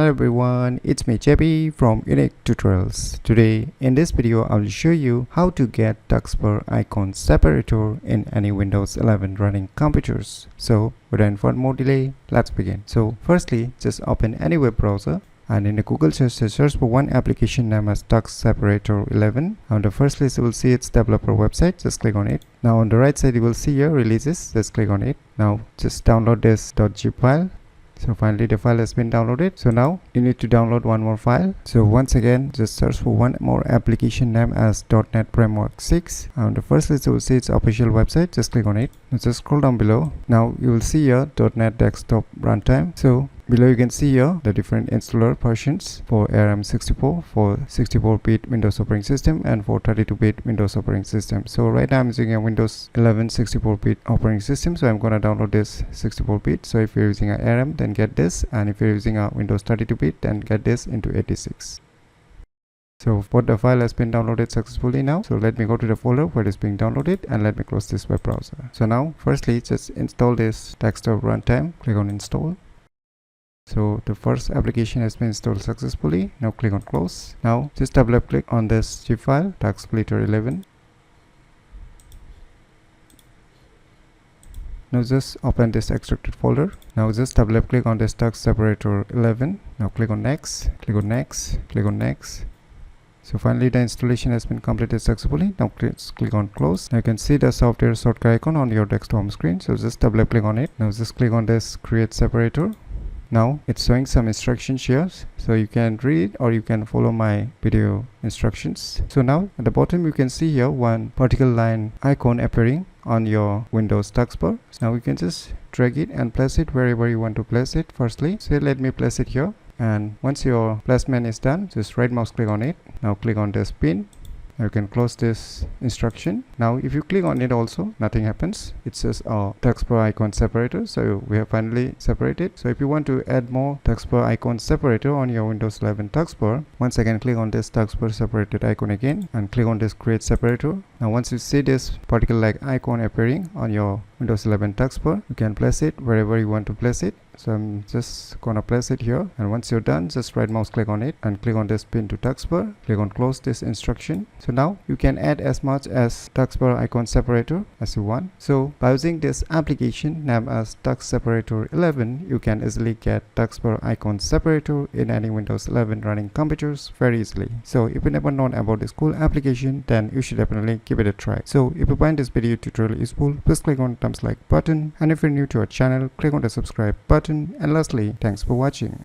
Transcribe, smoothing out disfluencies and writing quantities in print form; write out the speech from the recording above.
Hello everyone, it's me JB from UniqueTutorials. Today in this video I will show you how to get Taskbar Icons Separator in any Windows 11 running computers. So without further more delay, let's begin. So firstly, just open any web browser and in the Google search for one application named as Task Separator 11. On the first list you will see its developer website. Just click on it. Now on the right side you will see here releases. Just click on it. Now just download this .zip file. So finally the file has been downloaded. So now you need to download one more file. So once again just search for one more application name as .NET Framework 6. On the first list you will see its official website. Just click on it. Now just scroll down below. Now you will see here .NET Desktop Runtime. So below you can see here the different installer versions for ARM64 for 64-bit Windows operating system and for 32-bit Windows operating system. So right now I'm using a Windows 11 64-bit operating system, so I'm gonna download this 64-bit. So if you're using a ARM, then get this, and if you're using a Windows 32-bit, then get this into 86. So both the file has been downloaded successfully now. So let me go to the folder where it is being downloaded and let me close this web browser. So now firstly just install this Taskbar Runtime. Click on install. So the first application has been installed successfully. Now click on close. Now just double click on this zip file Taskbar 11. Now just open this extracted folder. Now just double click on this Task Separator 11. Now click on next, click on next, click on next. So finally the installation has been completed successfully. Now click on close. Now you can see the software shortcut icon on your desktop home screen. So just double click on it. Now just click on this create separator. Now it's showing some instructions here, so you can read or you can follow my video instructions. So now at the bottom you can see here one particle line icon appearing on your Windows taskbar. So now you can just drag it and place it wherever you want to place it. Firstly, so let me place it here, and once your placement is done, just right mouse click on it. Now click on this pin. Now you can close this instruction. Now if you click on it also, nothing happens. It says Taskbar Icon Separator. So we have finally separated. So if you want to add more Taskbar Icon Separator on your Windows 11 taskbar, once again click on this Taskbar Separated icon again and click on this create separator. Now once you see this particle like icon appearing on your Windows 11 taskbar, you can place it wherever you want to place it. So I'm just gonna place it here, and once you're done, just right mouse click on it and click on this pin to taskbar. Click on close this instruction. So now you can add as much as Taskbar Icon Separator as you want. So by using this application named as Task Separator 11, you can easily get Taskbar Icon Separator in any Windows 11 running computers very easily. So if you never known about this cool application, then you should definitely give it a try. So if you find this video tutorial useful, please click on thumbs like button, and if you're new to our channel, click on the subscribe button. And lastly, thanks for watching.